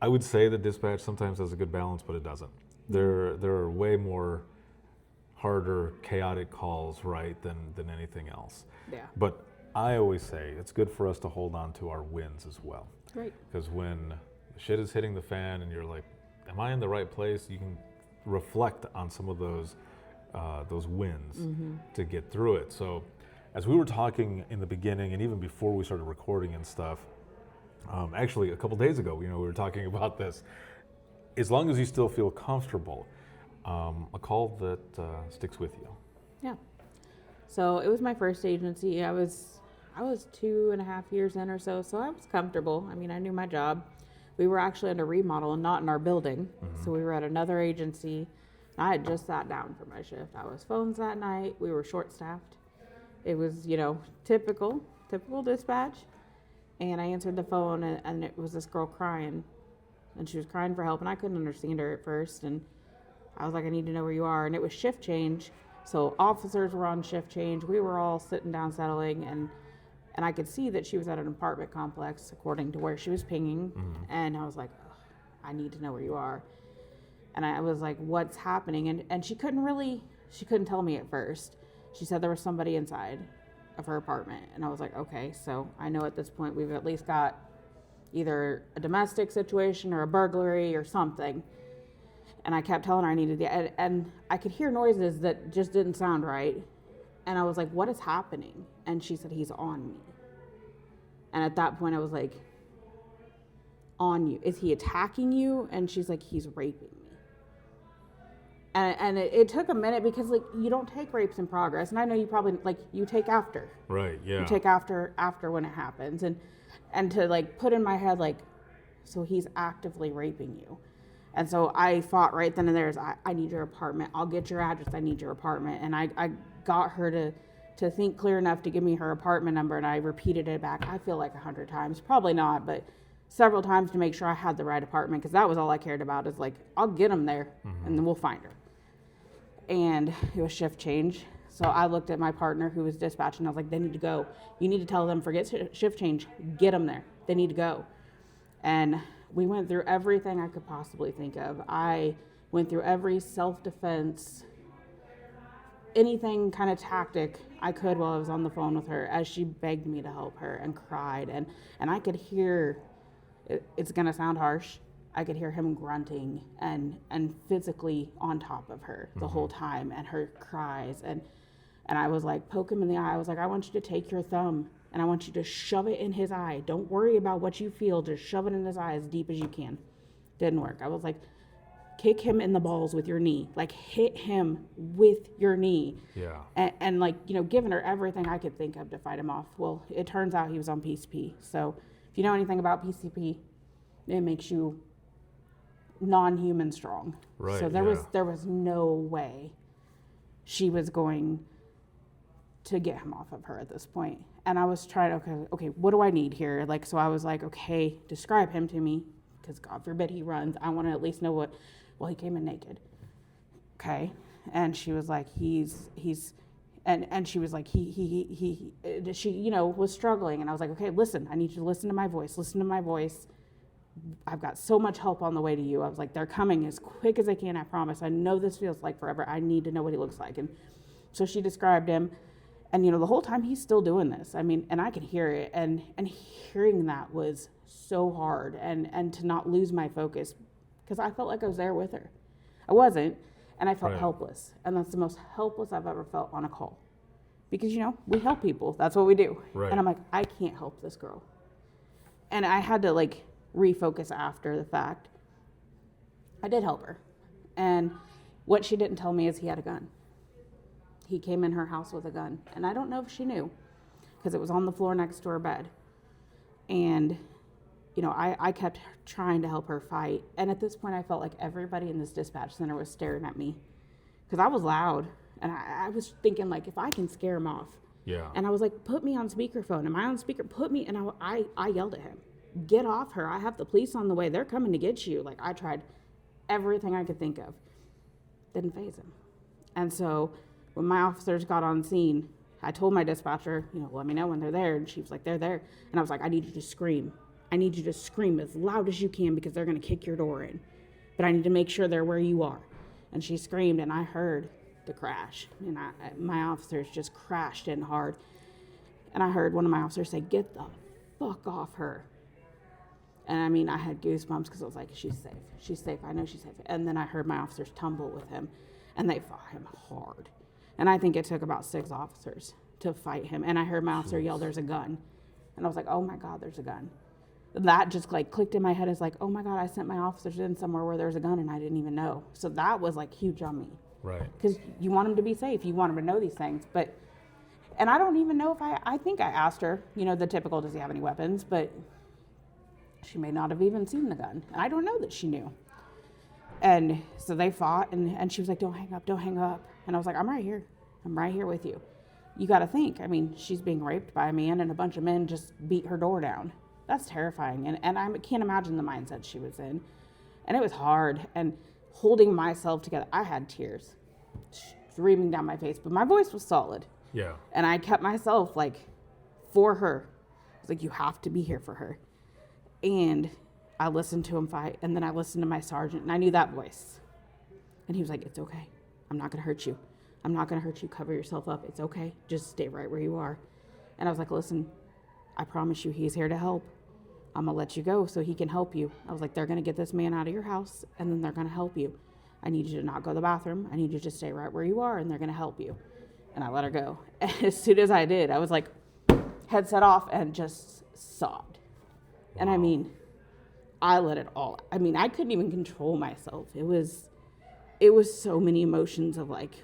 I would say that dispatch sometimes has a good balance, but it doesn't. There are way more harder, chaotic calls, right, than anything else. Yeah, But I always say it's good for us to hold on to our wins as well. right. Because when shit is hitting the fan and you're like, am I in the right place? You can reflect on some of those wins to get through it. So as we were talking in the beginning and even before we started recording and stuff, actually a couple days ago, you know, we were talking about this. As long as you still feel comfortable, a call that sticks with you. Yeah. So it was my first agency. I was 2.5 years in or so I was comfortable. I mean, I knew my job. We were actually under remodel and not in our building. So we were at another agency. I had just sat down for my shift. I was phones that night. We were short-staffed. It was, you know, typical dispatch. And I answered the phone, and it was this girl crying. And she was crying for help, and I couldn't understand her at first. And I was like, I need to know where you are. And it was shift change. So officers were on shift change. We were all sitting down settling, and I could see that she was at an apartment complex according to where she was pinging. And I was like, ugh, I need to know where you are. And I was like, what's happening? And she couldn't tell me at first. She said there was somebody inside of her apartment. And I was like, okay, so I know at this point we've at least got either a domestic situation or a burglary or something. And I kept telling her I needed and I could hear noises that just didn't sound right. And I was like, what is happening? And she said, he's on me. And at that point I was like, on you? Is he attacking you? And she's like, he's raping me. And it took a minute because like you don't take rapes in progress. And I know you probably like you take after. Right, yeah. You take after when it happens. And to like put in my head like, so he's actively raping you. And so I fought right then and there. I need your apartment. I'll get your address. I need your apartment. And I got her to think clear enough to give me her apartment number. And I repeated it back, I feel like 100 times. Probably not, but several times to make sure I had the right apartment. Because that was all I cared about is like, I'll get them there and then we'll find her. And it was shift change. So I looked at my partner who was dispatching. I was like, they need to go. You need to tell them, forget shift change. Get them there. They need to go. And We went through everything I could possibly think of. I went through every self-defense, anything kind of tactic I could while I was on the phone with her as she begged me to help her and cried. And I could hear, it's going to sound harsh, I could hear him grunting and physically on top of her the whole time, and her cries. And I was like, poke him in the eye. I was like, I want you to take your thumb and I want you to shove it in his eye. Don't worry about what you feel. Just shove it in his eye as deep as you can. Didn't work. I was like, kick him in the balls with your knee. Like, hit him with your knee. Yeah. And like, you know, giving her everything I could think of to fight him off. Well, it turns out he was on PCP. So if you know anything about PCP, it makes you non-human strong. Right. So there was no way she was going to get him off of her at this point. And I was trying, okay, what do I need here? Like, so I was like, okay, describe him to me, because God forbid he runs. I want to at least know what, well, he came in naked. Okay. And she was like, and she was like, she, you know, was struggling. And I was like, okay, listen, I need you to listen to my voice. I've got so much help on the way to you. I was like, they're coming as quick as they can, I promise. I know this feels like forever. I need to know what he looks like. And so she described him. And, you know, the whole time he's still doing this. I mean, and I could hear it. And hearing that was so hard. And to not lose my focus, because I felt like I was there with her. I wasn't. And I felt helpless. And that's the most helpless I've ever felt on a call. Because, you know, we help people. That's what we do. Right. And I'm like, I can't help this girl. And I had to, like, refocus after the fact. I did help her. And what she didn't tell me is he had a gun. He came in her house with a gun. And I don't know if she knew, because it was on the floor next to her bed. And, you know, I kept trying to help her fight. And at this point, I felt like everybody in this dispatch center was staring at me, because I was loud. And I was thinking, like, if I can scare him off. Yeah. And I was like, put me on speakerphone. Am I on speaker? Put me. And I yelled at him, get off her. I have the police on the way. They're coming to get you. Like, I tried everything I could think of. Didn't faze him. And so when my officers got on scene, I told my dispatcher, you know, let me know when they're there. And she was like, they're there. And I was like, I need you to scream. I need you to scream as loud as you can, because they're going to kick your door in. But I need to make sure they're where you are. And she screamed, and I heard the crash. And my officers just crashed in hard. And I heard one of my officers say, get the fuck off her. And I mean, I had goosebumps, because I was like, she's safe. She's safe. I know she's safe. And then I heard my officers tumble with him, and they fought him hard. And I think it took about 6 officers to fight him. And I heard my officer yell, there's a gun. And I was like, oh my God, there's a gun. That just like clicked in my head as like, oh my God, I sent my officers in somewhere where there's a gun and I didn't even know. So that was like huge on me. Right. Because you want them to be safe. You want them to know these things. But, and I don't even know if I think I asked her, you know, the typical, does he have any weapons? But she may not have even seen the gun. And I don't know that she knew. And so they fought, and she was like, don't hang up. And I was like, I'm right here with you. You got to think, I mean, she's being raped by a man, and a bunch of men just beat her door down. That's terrifying. And I can't imagine the mindset she was in. And it was hard. And holding myself together, I had tears streaming down my face, but my voice was solid. Yeah. And I kept myself like for her. I was like, you have to be here for her. And I listened to him fight, and then I listened to my sergeant, and I knew that voice. And he was like, it's okay. I'm not going to hurt you. I'm not going to hurt you. Cover yourself up. It's okay. Just stay right where you are. And I was like, listen, I promise you he's here to help. I'm going to let you go so he can help you. I was like, they're going to get this man out of your house, and then they're going to help you. I need you to not go to the bathroom. I need you to just stay right where you are, and they're going to help you. And I let her go. And as soon as I did, I was like, headset off, and just sobbed. Wow. And I mean, I let it all. I mean, I couldn't even control myself. It was so many emotions of like,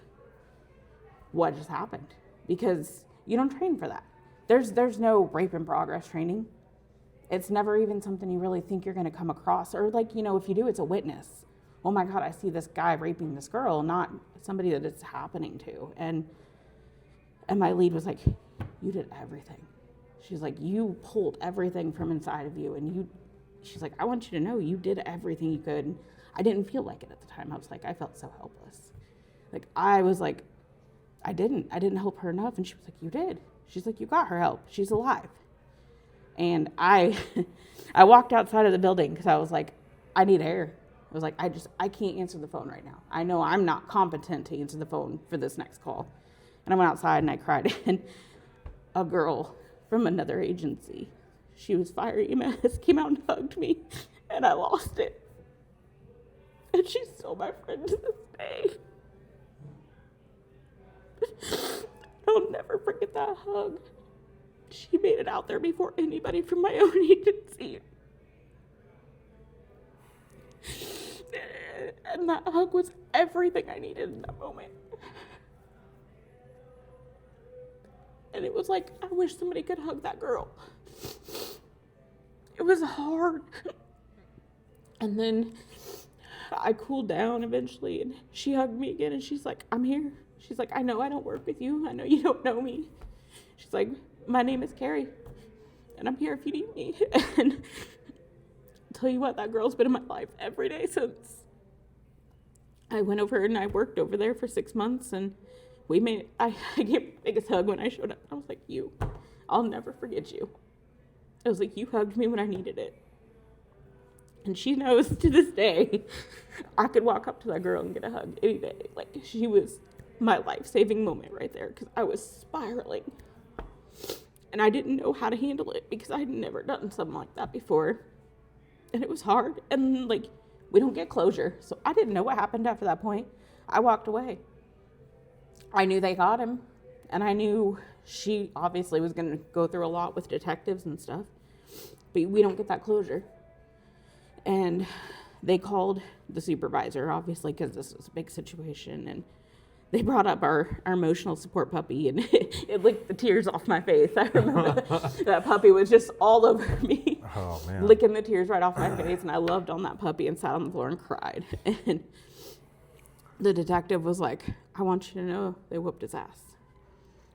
what just happened? Because you don't train for that. There's no rape in progress training. It's never even something you really think you're going to come across. Or like, you know, if you do, it's a witness. Oh my God, I see this guy raping this girl, not somebody that it's happening to. And my lead was like, you did everything. She's like, you pulled everything from inside of you, and she's like, I want you to know you did everything you could. And I didn't feel like it at the time. I was like, I felt so helpless. Like, I was like, I didn't help her enough. And she was like, you did. She's like, you got her help. She's alive. And I I walked outside of the building because I was like, I need air. I was like, I can't answer the phone right now. I know I'm not competent to answer the phone for this next call. And I went outside and I cried. And a girl from another agency, she was fire EMS, came out and hugged me, and I lost it. And she's still my friend to this day. I'll never forget that hug. She made it out there before anybody from my own agency. And that hug was everything I needed in that moment. And it was like, I wish somebody could hug that girl. It was hard. And then I cooled down eventually, and she hugged me again, and she's like, I'm here. She's like, I know I don't work with you. I know you don't know me. She's like, my name is Carrie, and I'm here if you need me. And I'll tell you what, that girl's been in my life every day since. I went over and I worked over there for 6 months, and I gave the biggest hug when I showed up. I was like, I'll never forget you. I was like, you hugged me when I needed it. And she knows to this day, I could walk up to that girl and get a hug any day. Like, she was my life-saving moment right there, because I was spiraling. And I didn't know how to handle it because I had never done something like that before. And it was hard. And, like, we don't get closure. So I didn't know what happened after that point. I walked away. I knew they got him. And I knew she obviously was going to go through a lot with detectives and stuff. But we don't get that closure. And they called the supervisor, obviously, because this was a big situation. And they brought up our emotional support puppy, and it licked the tears off my face. I remember that puppy was just all over me, licking the tears right off my face. And I loved on that puppy and sat on the floor and cried. And the detective was like, I want you to know they whooped his ass.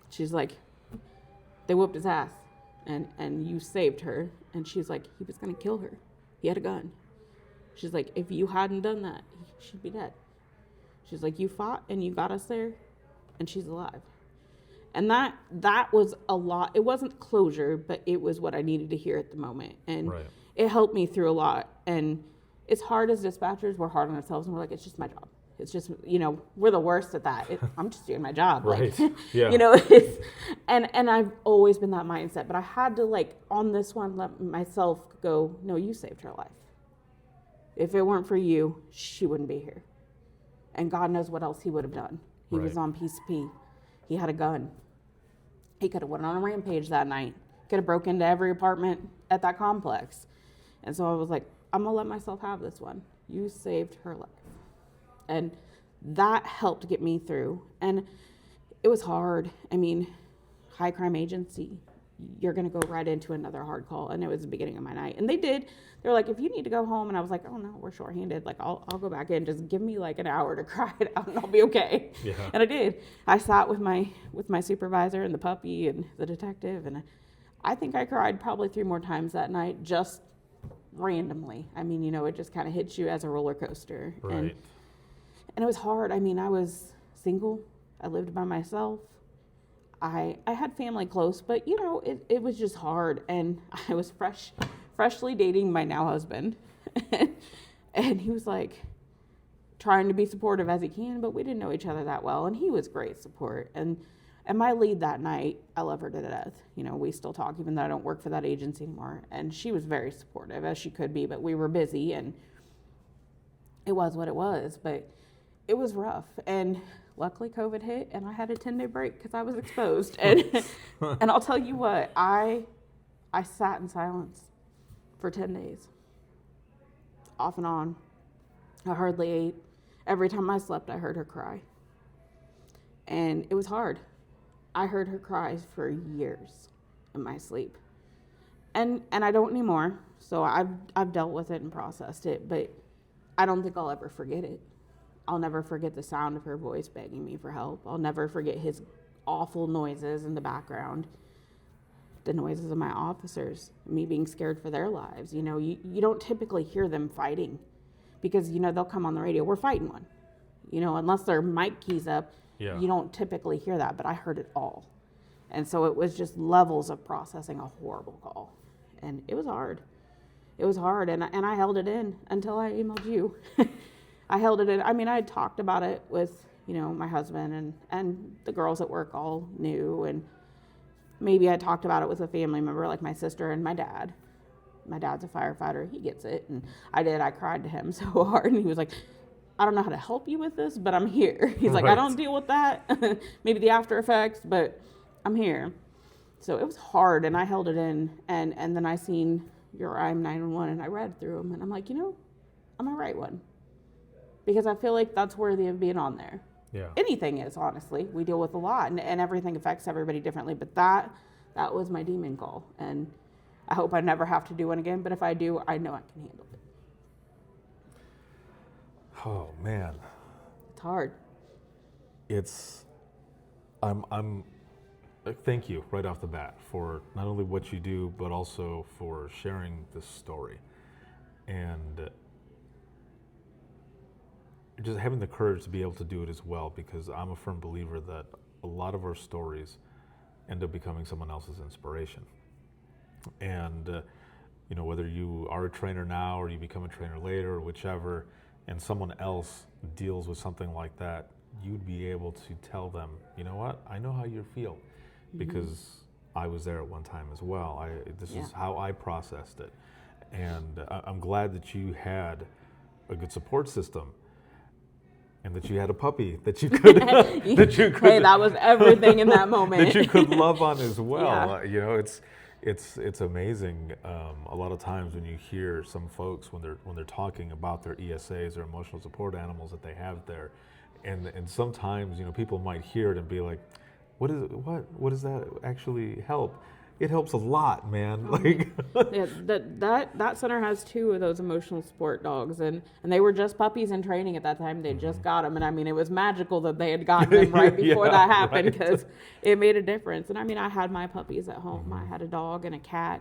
She's like, they whooped his ass, and you saved her. And she's like, he was going to kill her. He had a gun. She's like, if you hadn't done that, she'd be dead. She's like, you fought and you got us there, and she's alive. And that was a lot. It wasn't closure, but it was what I needed to hear at the moment. And it helped me through a lot. And it's hard as dispatchers. We're hard on ourselves, and we're like, it's just my job. It's just, we're the worst at that. I'm just doing my job. Right. Like, Yeah. And I've always been that mindset, but I had to, like, on this one, let myself go, no, you saved her life. If it weren't for you, she wouldn't be here. And God knows what else he would have done. He was on PCP. He had a gun. He could have went on a rampage that night. Could have broke into every apartment at that complex. And so I was like, I'm going to let myself have this one. You saved her life. And that helped get me through. And it was hard. I mean, high crime agency, you're going to go right into another hard call. And it was the beginning of my night. And they did. They were like, if you need to go home. And I was like, oh, no, we're shorthanded. Like, I'll go back in. Just give me like an hour to cry it out and I'll be okay. Yeah. And I did. I sat with my supervisor and the puppy and the detective. And I think I cried probably 3 more times that night, just randomly. I mean, it just kind of hits you as a roller coaster. Right. And it was hard. I mean, I was single. I lived by myself. I had family close, but, it was just hard. And I was freshly dating my now husband. And he was like trying to be supportive as he can, but we didn't know each other that well. And he was great support. And my lead that night, I love her to death. We still talk, even though I don't work for that agency anymore. And she was very supportive, as she could be, but we were busy, and it was what it was. But it was rough. And luckily COVID hit, and I had a 10-day break because I was exposed. And and I'll tell you what, I sat in silence for 10 days, off and on. I hardly ate. Every time I slept, I heard her cry. And it was hard. I heard her cries for years in my sleep. And I don't anymore, so I've dealt with it and processed it, but I don't think I'll ever forget it. I'll never forget the sound of her voice begging me for help. I'll never forget his awful noises in the background, the noises of my officers, me being scared for their lives. You don't typically hear them fighting because, they'll come on the radio, we're fighting one. Unless their mic keys up, you don't typically hear that, but I heard it all. And so it was just levels of processing a horrible call. And it was hard. it was hard, and I held it in until I emailed you. I held it in. I mean, I had talked about it with, my husband, and the girls at work all knew, and maybe I talked about it with a family member like my sister and my dad. My dad's a firefighter. He gets it. And I cried to him so hard. And he was like, I don't know how to help you with this, but I'm here. He's like, I don't deal with that. Maybe the after effects, but I'm here. So it was hard, and I held it in. And then I seen your I-911, and I read through them. And I'm like, I'm the right one. Because I feel like that's worthy of being on there. Yeah. Anything is, honestly. We deal with a lot, and everything affects everybody differently. But that was my demon call. And I hope I never have to do one again, but if I do, I know I can handle it. Oh man. It's hard. I'm thank you right off the bat for not only what you do, but also for sharing this story. And just having the courage to be able to do it as well, because I'm a firm believer that a lot of our stories end up becoming someone else's inspiration. And whether you are a trainer now or you become a trainer later or whichever, and someone else deals with something like that, you'd be able to tell them, you know what, I know how you feel, because I was there at one time as well. This is how I processed it. And I'm glad that you had a good support system, and that you had a puppy that you could Hey, that was everything in that moment. that you could love on as well. Yeah. It's amazing. A lot of times when you hear some folks when they're talking about their ESAs or emotional support animals that they have there, and sometimes people might hear it and be like, what does that actually help? It helps a lot, man. Yeah, that center has 2 of those emotional support dogs, and they were just puppies in training at that time. They just got them, and I mean, it was magical that they had gotten them right before that happened, because it made a difference. And I mean, I had my puppies at home. I had a dog and a cat,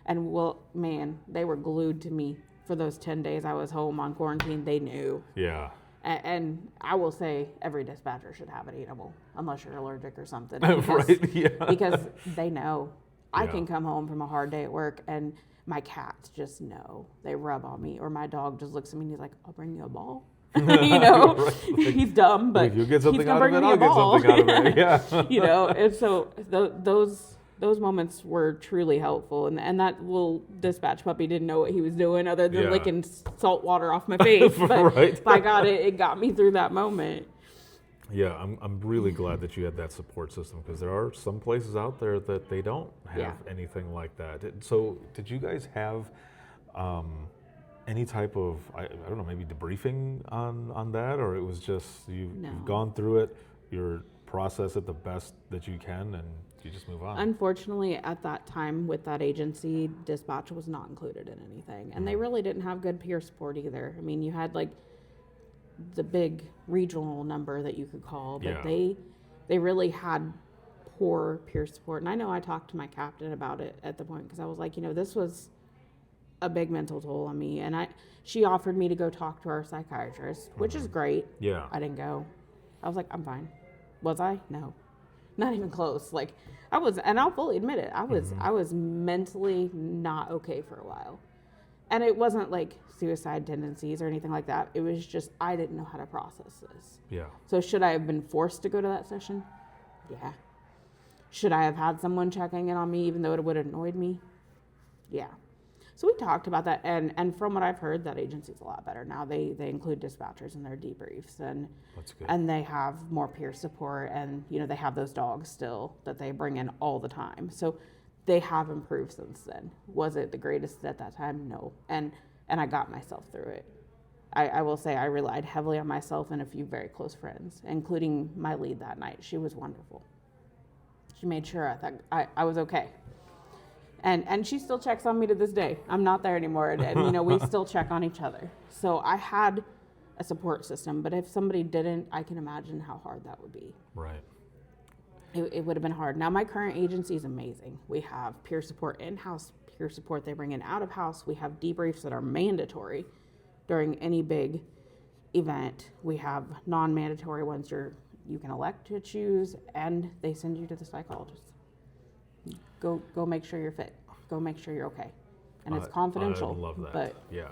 and well, man, they were glued to me for those 10 days I was home on quarantine. They knew. Yeah. And I will say every dispatcher should have an animal, unless you're allergic or something. Right, yeah. Because they know. I Yeah. can come home from a hard day at work, and my cats just know. They rub on me, or my dog just looks at me and he's like, I'll bring you a ball. Right. He's dumb, but if you get something he's out gonna of bring it, me I'll a get ball. something out of it. Yeah. And so those moments were truly helpful. And that little dispatch puppy didn't know what he was doing other than licking salt water off my face. But Right. by God, it got me through that moment. Yeah, I'm really glad that you had that support system, because there are some places out there that they don't have anything like that. So did you guys have any type of, I don't know, maybe debriefing on that, or it was just you've gone through it, you're process it the best that you can, and you just move on? Unfortunately, at that time with that agency, dispatch was not included in anything. And they really didn't have good peer support either. I mean, you had like the big regional number that you could call, but they really had poor peer support. And I know I talked to my captain about it at the point, because I was like, this was a big mental toll on me. And she offered me to go talk to our psychiatrist, which is great. Yeah. I didn't go. I was like, I'm fine. Was I? No, not even close. Like I was, and I'll fully admit it. I was mentally not okay for a while. And it wasn't like suicide tendencies or anything like that. It was just, I didn't know how to process this. Yeah. So should I have been forced to go to that session? Yeah. Should I have had someone checking in on me even though it would have annoyed me? Yeah. So we talked about that. And from what I've heard, that agency's a lot better now. They include dispatchers in their debriefs, and That's good. and they have more peer support, and they have those dogs still that they bring in all the time. So they have improved since then. Was it the greatest at that time? No. And I got myself through it. I will say I relied heavily on myself and a few very close friends, including my lead that night. She was wonderful. She made sure I thought I was okay. And she still checks on me to this day. I'm not there anymore, and we still check on each other. So I had a support system, but if somebody didn't, I can imagine how hard that would be. Right. It would have been hard. Now, my current agency is amazing. We have peer support in-house, peer support they bring in out of house. We have debriefs that are mandatory during any big event. We have non-mandatory ones you can elect to choose, and they send you to the psychologist. Go make sure you're fit. Go make sure you're okay. and it's confidential. I love that. But yeah.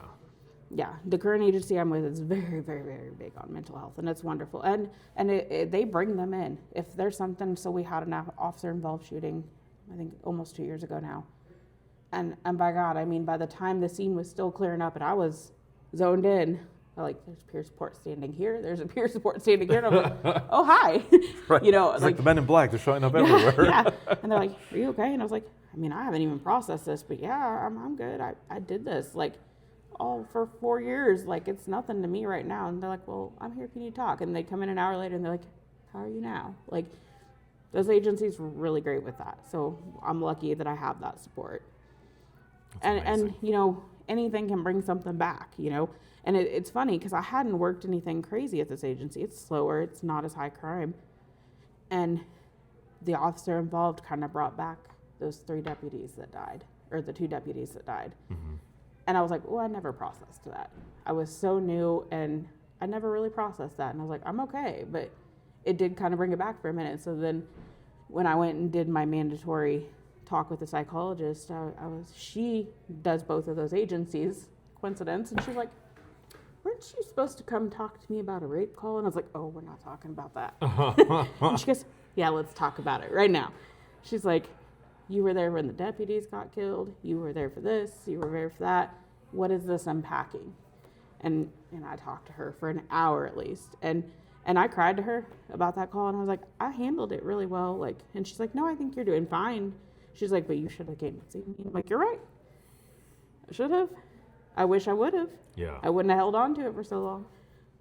yeah, the current agency I'm with is very, very, very big on mental health, and it's wonderful. And they bring them in if there's something. So we had an officer involved shooting, I think almost 2 years ago now, and by God, I mean, by the time the scene was still clearing up and I was zoned in, like, there's peer support standing here, there's a peer support standing here, and I'm like, oh hi, Right. you know, It's like the Men in Black, they're showing up everywhere. yeah. And they're like, are you okay? And I was like, I mean, I haven't even processed this, but yeah, I'm good. I did this like all for 4 years. Like, it's nothing to me right now. And they're like, well, I'm here if you need to talk. And they come in an hour later and they're like, how are you now? Like, those agencies were really great with that. So I'm lucky that I have that support. And you know, anything can bring something back, you know. And it's funny because I hadn't worked anything crazy at this agency. It's slower. It's not as high crime. And the officer involved kind of brought back those 3 deputies that died, or the 2 deputies that died. Mm-hmm. And I was like, oh, I never processed that. I was so new and I never really processed that. And I was like, I'm okay. But it did kind of bring it back for a minute. So then when I went and did my mandatory talk with the psychologist, she does both of those agencies, coincidence. And she's like, weren't you supposed to come talk to me about a rape call? And I was like, oh, we're not talking about that. And she goes, yeah, let's talk about it right now. She's like, you were there when the deputies got killed. You were there for this. You were there for that. What is this unpacking? And I talked to her for an hour at least. And I cried to her about that call. And I was like, I handled it really well. Like, and she's like, no, I think you're doing fine. She's like, but you should have came and seen me. I'm like, you're right. I should have. I wish I would have. Yeah. I wouldn't have held on to it for so long.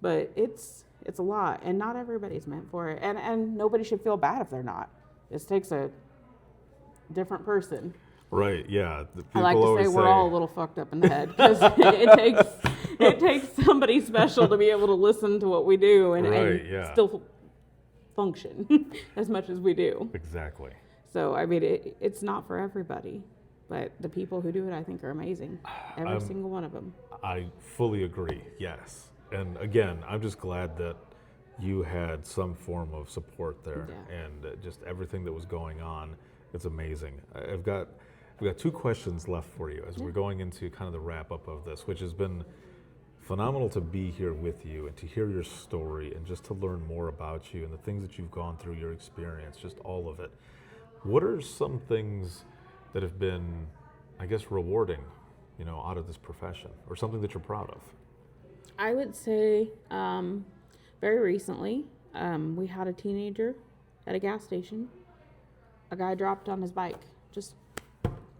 But it's a lot. And not everybody's meant for it. And nobody should feel bad if they're not. This takes a different person. Right, yeah. I like to say we're all a little fucked up in the head because it takes somebody special to be able to listen to what we do and still function as much as we do. Exactly. So, I mean, it's not for everybody, but the people who do it, I think, are amazing. Every single one of them. I fully agree, yes. And again, I'm just glad that you had some form of support there and just everything that was going on. It's amazing. I've got 2 questions left for you as we're going into kind of the wrap up of this, which has been phenomenal to be here with you and to hear your story and just to learn more about you and the things that you've gone through, your experience, just all of it. What are some things that have been, I guess, rewarding, you know, out of this profession, or something that you're proud of? I would say very recently we had a teenager at a gas station. A guy dropped on his bike, just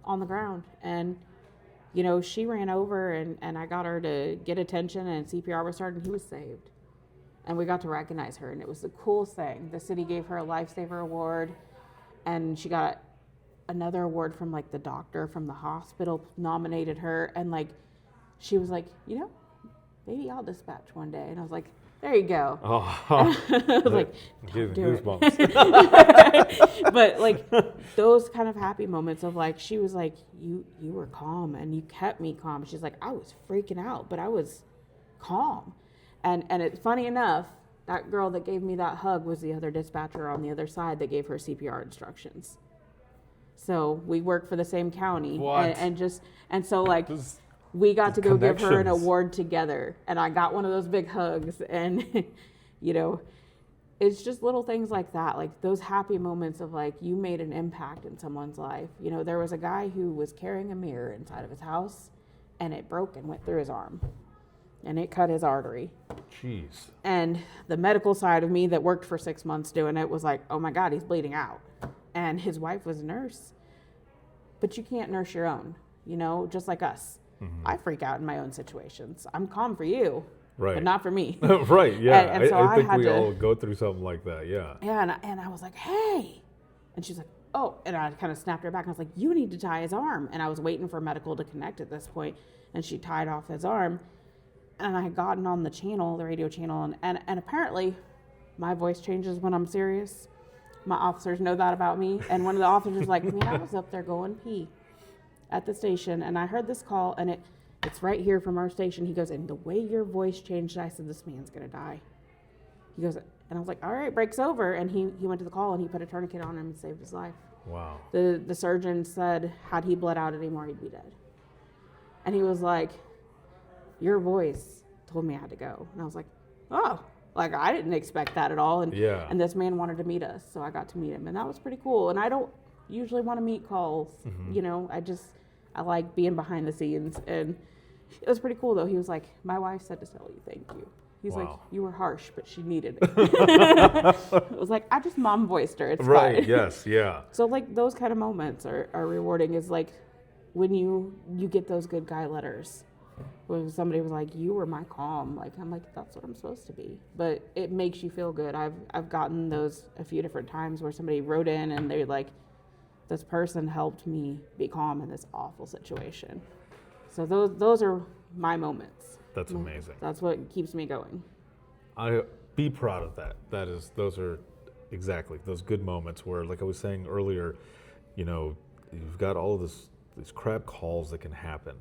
on the ground. And, you know, she ran over and I got her to get attention and CPR was started and he was saved. And we got to recognize her and it was the coolest thing. The city gave her a Lifesaver Award and she got another award from like the doctor from the hospital nominated her. And like, she was like, you know, maybe I'll dispatch one day. And I was like, there you go. Oh, I was like, goosebumps. But like those kind of happy moments of like, she was like, you were calm and you kept me calm. She's like, I was freaking out, but I was calm. And it's funny enough, that girl that gave me that hug was the other dispatcher on the other side that gave her CPR instructions. So we work for the same county. What? And so like, we got to go give her an award together, and I got one of those big hugs. And, you know, it's just little things like that, like those happy moments of like you made an impact in someone's life. You know, there was a guy who was carrying a mirror inside of his house, and it broke and went through his arm, and it cut his artery. Jeez. And the medical side of me that worked for 6 months doing it was like, oh my God, he's bleeding out. And his wife was a nurse, but you can't nurse your own, you know, just like us. Mm-hmm. I freak out in my own situations. I'm calm for you, right, but not for me. Right, yeah. And so I think we all go through something like that, yeah. Yeah, and I was like, hey. And she's like, oh. And I kind of snapped her back. And I was like, you need to tie his arm. And I was waiting for medical to connect at this point. And she tied off his arm. And I had gotten on the channel, the radio channel. And apparently my voice changes when I'm serious. My officers know that about me. And one of the officers was like, man, I was up there going pee at the station, and I heard this call, and it's right here from our station. He goes, and the way your voice changed, I said, this man's gonna die. He goes, and I was like, all right, break's over. And he went to the call and he put a tourniquet on him and saved his life. Wow. The surgeon said, had he bled out anymore, he'd be dead. And he was like, your voice told me I had to go. And I was like, oh, like I didn't expect that at all. And Yeah. and this man wanted to meet us, so I got to meet him, and that was pretty cool. And I don't usually want to meet calls, you know. I like being behind the scenes, and it was pretty cool though. He was like, my wife said to tell you thank you. He's like, Wow. you were harsh, but she needed it. It was like, I just mom voiced her. It's Right. fine. Yes. Yeah. So like those kind of moments are rewarding. Is like when you get those good guy letters. When somebody was like, you were my calm, like I'm like, that's what I'm supposed to be. But it makes you feel good. I've gotten those a few different times where somebody wrote in and they're like, this person helped me be calm in this awful situation. So those are my moments. That's amazing. That's what keeps me going. Be proud of that. Those are exactly those good moments where, like I was saying earlier, you know, you've got all of these crap calls that can happen.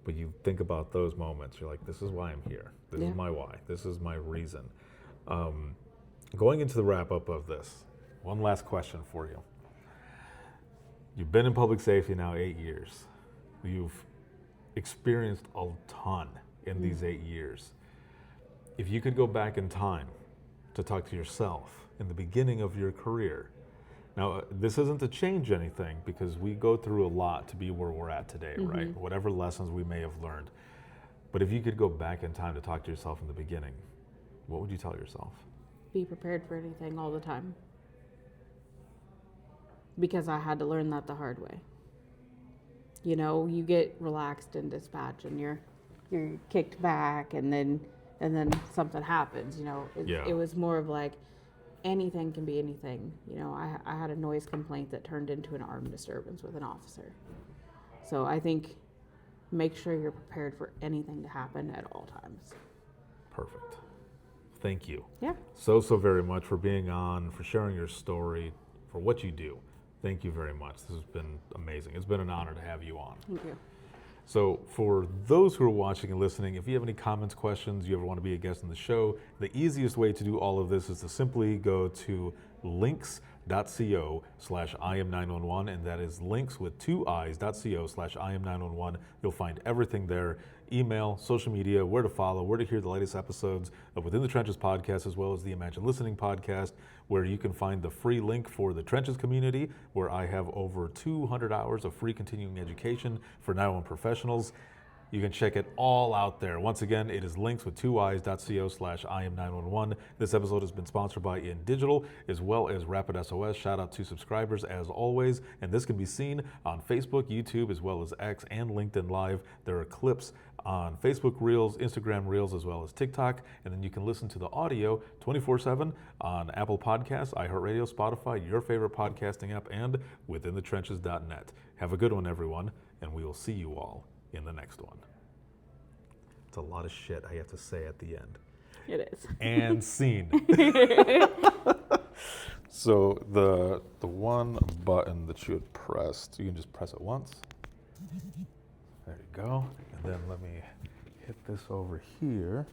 But you think about those moments, you're like, this is why I'm here. This is my why. This is my reason. Going into the wrap up of this, one last question for you. You've been in public safety now 8 years. You've experienced a ton in these 8 years. If you could go back in time to talk to yourself in the beginning of your career, now, this isn't to change anything because we go through a lot to be where we're at today, right? Whatever lessons we may have learned. But if you could go back in time to talk to yourself in the beginning, what would you tell yourself? Be prepared for anything all the time. Because I had to learn that the hard way. You know, you get relaxed in dispatch and you're kicked back and then something happens, you know. It was more of like, anything can be anything. You know, I had a noise complaint that turned into an armed disturbance with an officer. So I think make sure you're prepared for anything to happen at all times. Perfect. Thank you. Yeah. So very much for being on, for sharing your story, for what you do. Thank you very much. This has been amazing. It's been an honor to have you on. Thank you. So for those who are watching and listening, if you have any comments, questions, you ever want to be a guest on the show, the easiest way to do all of this is to simply go to links.co/IM911, and that is links with 2 I's.co/IM911. You'll find everything there. Email, social media, where to follow, where to hear the latest episodes of Within the Trenches podcast, as well as the Imagine Listening podcast, where you can find the free link for the Trenches community, where I have over 200 hours of free continuing education for 911 professionals. You can check it all out there. Once again, it is links with 2 I's.co/IM911. This episode has been sponsored by InDigital as well as Rapid SOS. Shout out to subscribers as always. And this can be seen on Facebook, YouTube, as well as X and LinkedIn Live. There are clips on Facebook Reels, Instagram Reels, as well as TikTok. And then you can listen to the audio 24/7 on Apple Podcasts, iHeartRadio, Spotify, your favorite podcasting app, and withinthetrenches.net. Have a good one, everyone, and we will see you all in the next one. It's a lot of shit I have to say at the end. It is. And scene. So the one button that you had pressed, you can just press it once. There you go. And then let me hit this over here.